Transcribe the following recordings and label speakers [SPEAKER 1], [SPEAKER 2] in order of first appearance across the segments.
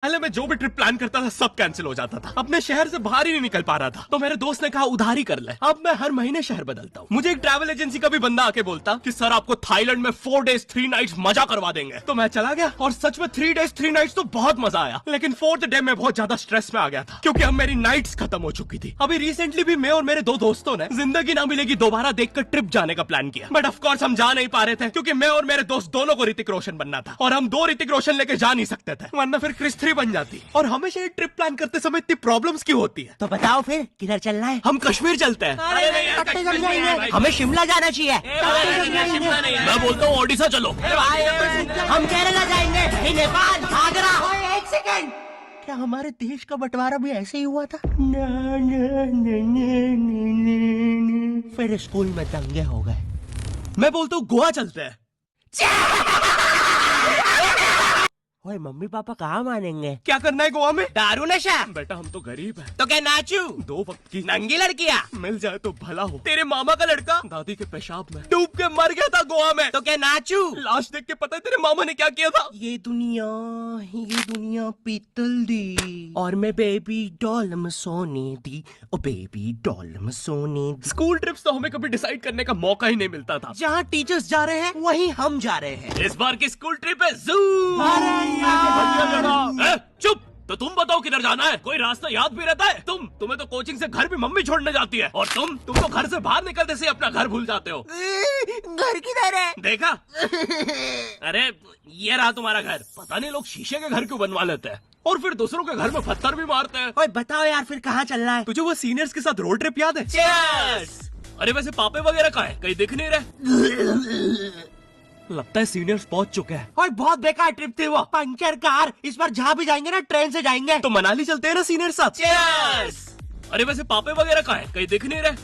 [SPEAKER 1] पहले मैं जो भी ट्रिप प्लान करता था सब कैंसिल हो जाता था। अपने शहर से बाहर ही नहीं निकल पा रहा था, तो मेरे दोस्त ने कहा उधारी कर ले। अब मैं हर महीने शहर बदलता हूँ। मुझे एक ट्रैवल एजेंसी का भी बंदा आके बोलता कि सर आपको थाईलैंड में 4 days 3 nights मजा करवा देंगे। तो मैं चला गया और सच में 3 days 3 nights तो बहुत मजा आया, लेकिन 4th डे में बहुत ज्यादा स्ट्रेस में आ गया था क्योंकि अब मेरी नाइट्स खत्म हो चुकी थी। अभी रिसेंटली भी मैं और मेरे 2 दोस्तों ने जिंदगी ना मिलेगी दोबारा देखकर ट्रिप जाने का प्लान किया, बट ऑफ कोर्स हम जा नहीं पा रहे थे क्योंकि मैं और मेरे दोस्त दोनों को ऋतिक रोशन बनना था और हम 2 ऋतिक रोशन लेके जा नहीं सकते थे, वरना फिर क्रिस 3 बन जाती। और हमेशा ये ट्रिप प्लान करते समय इतनी प्रॉब्लम्स क्यों होती है?
[SPEAKER 2] तो बताओ फिर किधर चलना है?
[SPEAKER 1] हम कश्मीर चलते हैं।
[SPEAKER 2] हमें शिमला जाना चाहिए।
[SPEAKER 1] मैं बोलता हूँ ओडिशा चलो।
[SPEAKER 2] हम केरला जाएंगे, फिर नेपाल, आगरा। एक सेकंड, क्या हमारे देश का बंटवारा भी ऐसे ही हुआ था? फिर स्कूल में दंगे हो गए।
[SPEAKER 1] मैं बोलता हूँ गोवा चलते हैं।
[SPEAKER 2] ओए मम्मी पापा कहाँ मानेंगे?
[SPEAKER 1] क्या करना है गोवा में?
[SPEAKER 2] दारू नशा।
[SPEAKER 1] बेटा हम तो गरीब हैं।
[SPEAKER 2] तो क्या नाचू?
[SPEAKER 1] 2 वक्त की
[SPEAKER 2] नंगी लड़कियाँ।
[SPEAKER 1] मिल जाए तो भला हो। तेरे मामा का लड़का दादी के पेशाब में डूब के मर गया था गोवा में।
[SPEAKER 2] तो क्या नाचू?
[SPEAKER 1] लाश देख के पता है तेरे मामा ने क्या किया था?
[SPEAKER 2] ये दुनिया पीतल दी और मैं बेबी डॉल में सोने दी, ओ बेबी डॉल में सोने दी।
[SPEAKER 1] स्कूल ट्रिप्स तो हमें कभी डिसाइड करने का मौका ही नहीं मिलता था।
[SPEAKER 2] जहाँ टीचर्स जा रहे हैं वहीं हम जा रहे हैं।
[SPEAKER 1] इस बार की स्कूल ट्रिप है जू। चुप। तो तुम बताओ किधर जाना है? कोई रास्ता याद भी रहता है? तुम्हें तो कोचिंग से घर भी मम्मी छोड़ने जाती है और तुम तो घर से बाहर निकलते से अपना घर भूल जाते हो।
[SPEAKER 2] घर किधर है?
[SPEAKER 1] देखा? अरे ये रहा तुम्हारा घर। पता नहीं लोग शीशे के घर क्यों बनवा लेते हैं और फिर दूसरों के घर में पत्थर भी मारते हैं।
[SPEAKER 2] ओए बताओ यार फिर कहाँ चलना है?
[SPEAKER 1] तुझे वो सीनियर्स के साथ रोड ट्रिप याद है? Cheers! अरे वैसे पापे वगैरह कहाँ है? कहीं दिख नहीं रहे। लगता है सीनियर्स पहुंच चुके हैं।
[SPEAKER 2] और बहुत बेकार ट्रिप थी वो, पंचर कार। इस बार जहाँ भी जाएंगे ना ट्रेन से जाएंगे।
[SPEAKER 1] तो मनाली चलते हैं ना सीनियर साथ। Cheers! अरे वैसे पापे वगैरह कहाँ है? कहीं दिख नहीं रहे।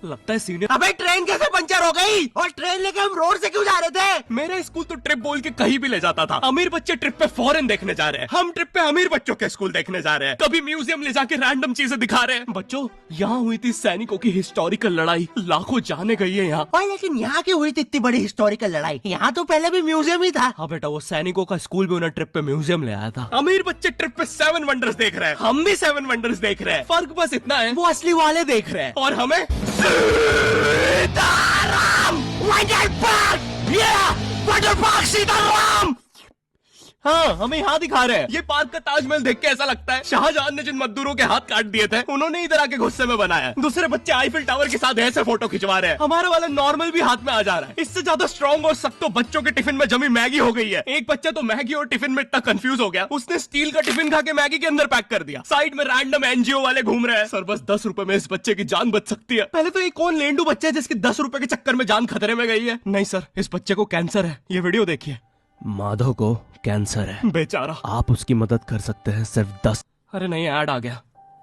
[SPEAKER 1] लगता है सीनियर।
[SPEAKER 2] अबे ट्रेन कैसे पंचर हो गई? और ट्रेन लेके हम रोड से क्यों जा रहे थे?
[SPEAKER 1] मेरा स्कूल तो ट्रिप बोल के कहीं भी ले जाता था। अमीर बच्चे ट्रिप पे फॉरेन देखने जा रहे हैं, हम ट्रिप पे अमीर बच्चों के स्कूल देखने जा रहे हैं। कभी म्यूजियम ले जाके रैंडम चीजें दिखा रहे हैं। बच्चों यहाँ हुई थी सैनिकों की हिस्टोरिकल लड़ाई, लाखों जाने गई है यहाँ।
[SPEAKER 2] और लेकिन यहाँ की हुई थी इतनी बड़ी हिस्टोरिकल लड़ाई? यहाँ तो पहले भी म्यूजियम ही था।
[SPEAKER 1] हाँ बेटा, वो सैनिकों का स्कूल भी उन्हें ट्रिप पे म्यूजियम ले आया था। अमीर बच्चे ट्रिप पे 7 वंडर्स देख रहे हैं, हम भी 7 वंडर्स देख रहे हैं। फर्क बस इतना है वो असली वाले देख रहे हैं और हमें Sitaram water park. Water park Sitaram. हाँ, हमें यहाँ दिखा रहे हैं। ये पार्क का ताजमहल देख के ऐसा लगता है शाहजहां ने जिन मजदूरों के हाथ काट दिए थे उन्होंने इधर आके गुस्से में बनाया। दूसरे बच्चे आईफिल टावर के साथ ऐसे फोटो खिंचवा रहे हैं, हमारा वाला नॉर्मल भी हाथ में आ जा रहा है। इससे ज्यादा स्ट्रॉन्ग और सख्त तो बच्चों के टिफिन में जमी मैगी हो गई है। एक बच्चा तो मैगी और टिफिन में इतना कंफ्यूज हो गया उसने स्टील का टिफिन खा के मैगी के अंदर पैक कर दिया। साइड में रैंडम एनजीओ वाले घूम रहे हैं। सर बस 10 रुपए में इस बच्चे की जान बच सकती है। पहले तो ये कौन लेंडू बच्चा है जिसकी 10 रुपए के चक्कर में जान खतरे में गई है? नहीं सर, इस बच्चे को कैंसर है। ये वीडियो देखिए। माधव को कैंसर है बेचारा, आप उसकी मदद कर सकते हैं सिर्फ 10। अरे नहीं, ऐड आ गया।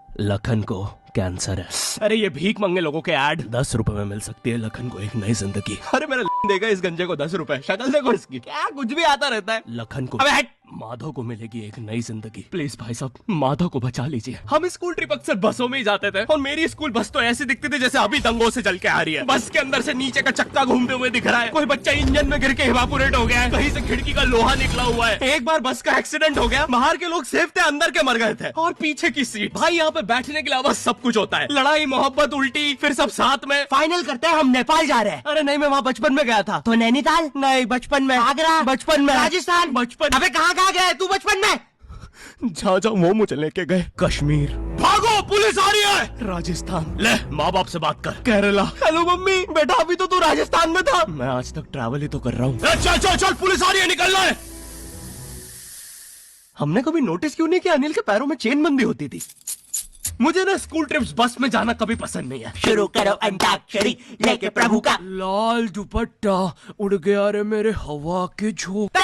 [SPEAKER 1] लखन को कैंसर है। अरे ये भीख मंगे लोगों के ऐड। 10 रुपए में मिल सकती है लखन को एक नई जिंदगी। अरे मेरा देगा इस गंजे को 10 रुपए। शक्ल देखो इसकी, क्या कुछ भी आता रहता है। लखन को, अबे हट। माधव को मिलेगी एक नई जिंदगी। प्लीज भाई साहब माधव को बचा लीजिए। हम स्कूल ट्रिप अक्सर बसों में ही जाते थे और मेरी स्कूल बस तो ऐसी दिखती थी जैसे अभी दंगों से चल के आ रही है। बस के अंदर से नीचे का चक्का घूमते हुए दिख रहा है, कोई बच्चा इंजन में गिर के इवापोरेट हो गया है, कहीं से खिड़की का लोहा निकला हुआ है। एक बार बस का एक्सीडेंट हो गया, बाहर के लोग सेफ थे, अंदर के मर गए थे। और पीछे की सीट भाई, यहाँ पे बैठने के अलावा सब कुछ होता है। लड़ाई, मोहब्बत, उल्टी, फिर सब साथ में।
[SPEAKER 2] फाइनल करते हैं हम नेपाल जा रहे हैं।
[SPEAKER 1] अरे नहीं, मैं वहाँ बचपन में गया था।
[SPEAKER 2] तो नैनीताल?
[SPEAKER 1] नहीं, बचपन में।
[SPEAKER 2] आगरा?
[SPEAKER 1] बचपन में।
[SPEAKER 2] राजस्थान?
[SPEAKER 1] बचपन।
[SPEAKER 2] अबे कहाँ गया तू बचपन में?
[SPEAKER 1] जहाँ जहाँ वो मुझे लेके गए। कश्मीर। भागो, पुलिस आ रही है। राजस्थान। ले माँ बाप से बात कर। केरला। Hello mummy. बेटा अभी तो तू राजस्थान में था। मैं आज तक ट्रैवल ही तो कर रहा हूँ। चल चल चल, पुलिस आ रही है, निकलना है। हमने कभी नोटिस क्यों नहीं किया अनिल के पैरों में चेन बंदी होती थी? मुझे ना स्कूल ट्रिप्स बस में जाना कभी पसंद नहीं है।
[SPEAKER 2] शुरू करो अंताक्षरी लेके प्रभु का
[SPEAKER 1] लाल दुपट्टा उड़ गया रे मेरे हवा के झोंके।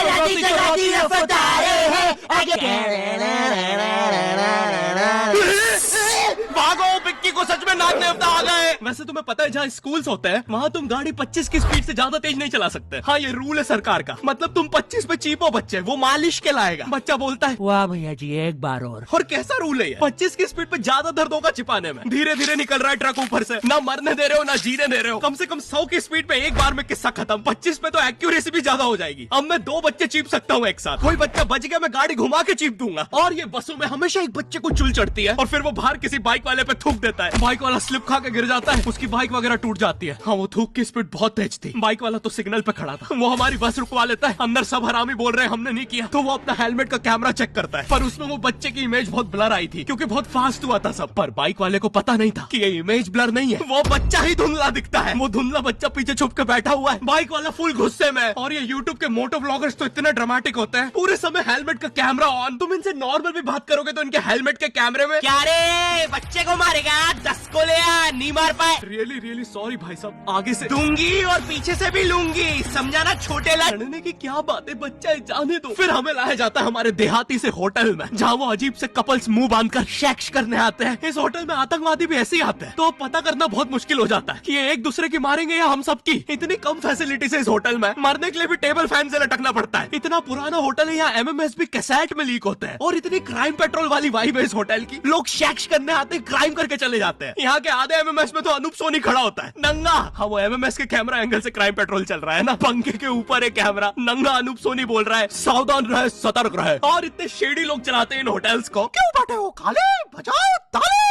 [SPEAKER 1] भागो, पिक्की को सच में नाग देवता आ गए। वैसे तुम्हें पता है जहाँ स्कूल्स होते हैं वहाँ तुम गाड़ी 25 की स्पीड से ज्यादा तेज नहीं चला सकते। हाँ ये रूल है सरकार का। मतलब तुम 25 पे चीपो बच्चे, वो मालिश के लाएगा। बच्चा बोलता है
[SPEAKER 2] वाह भैया जी एक बार और
[SPEAKER 1] कैसा रूल है ये? 25 की स्पीड पे ज्यादा दर्द होगा छिपाने में। धीरे धीरे निकल रहा है ट्रक ऊपर से, ना मरने दे रहे हो ना जीने दे रहे हो। कम से कम 100 की स्पीड पे एक बार में किस्सा खत्म। 25 पे तो एक्यूरेसी भी ज्यादा हो जाएगी। अब मैं 2 बच्चे चीप सकता हूँ एक साथ। कोई बच्चा बच गया मैं गाड़ी घुमा के चीप दूंगा। और ये बसों में हमेशा एक बच्चे को चुल चढ़ती है और फिर वो बाहर किसी बाइक वाले पे थूक देता है। बाइक वाला स्लिप खा के गिर जाता है, उसकी बाइक वगैरह टूट जाती है। हाँ वो थूक की स्पीड बहुत तेज थी। बाइक वाला तो सिग्नल पे खड़ा था, वो हमारी बस रुकवा लेता है। अंदर सब हरामी बोल रहे हैं हमने नहीं किया, तो वो अपना हेलमेट का कैमरा चेक करता है। पर उसमें वो बच्चे की इमेज बहुत ब्लर आई थी क्योंकि बहुत फास्ट हुआ था सब। पर बाइक वाले को पता नहीं था कि ये इमेज ब्लर नहीं है, वो बच्चा ही धुंधला दिखता है। वो धुंधला बच्चा पीछे छुप के बैठा हुआ है। बाइक वाला फुल गुस्से में। और ये यूट्यूब के मोटो ब्लॉगर्स तो इतने ड्रामेटिक होते हैं, पूरे समय हेलमेट का कैमरा ऑन। तुम इनसे नॉर्मल भी बात करोगे तो इनके हेलमेट के कैमरे में
[SPEAKER 2] क्या रे बच्चे को मारेगा 10 को ले आ, नहीं मार पाए।
[SPEAKER 1] रियली रियली सॉरी भाई साहब, आगे से
[SPEAKER 2] दूंगी और पीछे से भी लूंगी, समझा ना छोटे लड़।
[SPEAKER 1] लड़ने की क्या बात है, बच्चा है जाने दो। फिर हमें लाया जाता है हमारे देहाती से होटल में जहाँ वो अजीब से कपल्स मुंह बांधकर सेक्स करने आते हैं। इस होटल में आतंकवादी भी ऐसे ही आते हैं, तो अब पता करना बहुत मुश्किल हो जाता है कि ये एक दूसरे की मारेंगे या हम सबकी। इतनी कम फैसिलिटीज है इस होटल में, मरने के लिए भी टेबल फैन से लटकना पड़ता है। इतना पुराना होटल है, यहाँ एमएमएस भी कैसेट में लीक होते हैं। और इतनी क्राइम पेट्रोल वाली वाइब है इस होटल की। लोग सेक्स करने आते हैं, क्राइम करके चले जाते हैं। यहाँ के आधे एमएमएस में तो अनूप सोनी खड़ा होता है नंगा। हाँ वो एमएमएस के कैमरा एंगल से क्राइम पेट्रोल चल रहा है ना, पंखे के ऊपर एक कैमरा, नंगा अनूप सोनी बोल रहा है सावधान रहे सतर्क रहे। और इतने शेडी लोग चलाते हैं इन होटल्स को। क्यों बैठे हो खाली, बजाओ ताली।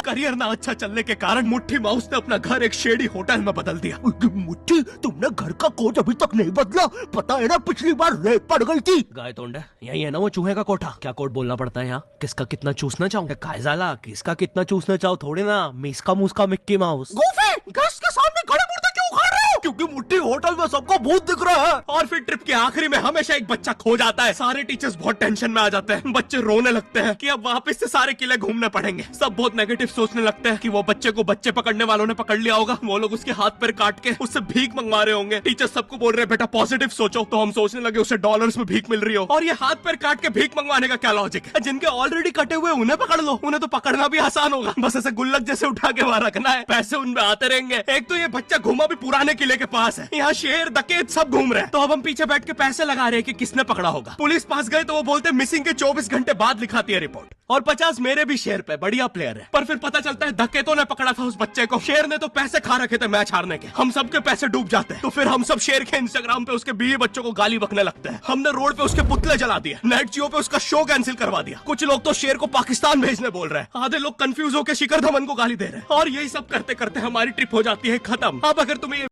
[SPEAKER 1] करियर ना अच्छा चलने के कारण मुट्ठी माउस ने अपना घर एक शेडी होटल में बदल दिया।
[SPEAKER 2] मुट्ठी तुमने घर का कोड अभी तक नहीं बदला, पता है ना पिछली बार रेत पड़ गई थी।
[SPEAKER 1] गाय तोंड यही है ना वो चूहे का कोठा। क्या कोड बोलना पड़ता है यहाँ? किसका कितना चूसना चाहूँ? कायजाला किसका कितना चूसना चाहो थोड़ी ना, मिसका मुस्का मिक्की माउस।
[SPEAKER 2] गोफे गैस के सामने गड़े मुर्दे क्यों उखाड़ रहे हो?
[SPEAKER 1] क्योंकि मुट्ठी होटल में सबको भूत दिख रहा है। और फिर ट्रिप के आखिरी में हमेशा एक बच्चा खो जाता है। सारे टीचर्स बहुत टेंशन में आ जाते हैं, बच्चे रोने लगते हैं कि अब वापस से सारे किले घूमने पड़ेंगे। सब बहुत नेगेटिव सोचने लगते हैं कि वो बच्चे को बच्चे पकड़ने वालों ने पकड़ लिया होगा, वो लोग उसके हाथ पैर काट के उससे भीख मंगवा रहे होंगे। टीचर सबको बोल रहे हैं बेटा पॉजिटिव सोचो, तो हम सोचने लगे उसे डॉलर्स में भीख मिल रही हो। और ये हाथ पैर काट के भीख मंगवाने का क्या लॉजिक है? जिनके ऑलरेडी कटे हुए उन्हें पकड़ लो, उन्हें तो पकड़ना भी आसान होगा, बस ऐसे गुल्लक जैसे उठा के वहां रखना है, पैसे उनमें आते रहेंगे। एक तो ये बच्चा घूमा भी पुराने किले के पास है, यहाँ शेर डकैत सब घूम रहे हैं। तो अब हम पीछे बैठ के पैसे लगा रहे हैं कि किसने पकड़ा होगा। पुलिस पास गए तो वो बोलते मिसिंग के 24 घंटे बाद लिखाती है रिपोर्ट। और 50 मेरे भी शेर पे, बढ़िया प्लेयर है। पर फिर पता चलता है डकैतों ने पकड़ा था उस बच्चे को, शेर ने तो पैसे खा रखे थे मैच हारने के। हम सबके पैसे डूब जाते हैं, तो फिर हम सब शेर के इंस्टाग्राम पे उसके बीवी बच्चों को गाली बकने लगते हैं। हमने रोड पे उसके पुतले जला दिए, नेट जियो पे उसका शो कैंसिल करवा दिया। कुछ लोग तो शेर को पाकिस्तान भेजने बोल रहे हैं, आधे लोग कंफ्यूज होकर शिखर धवन को गाली दे रहे हैं। और यही सब करते करते हमारी ट्रिप हो जाती है खत्म। अब अगर तुम्हें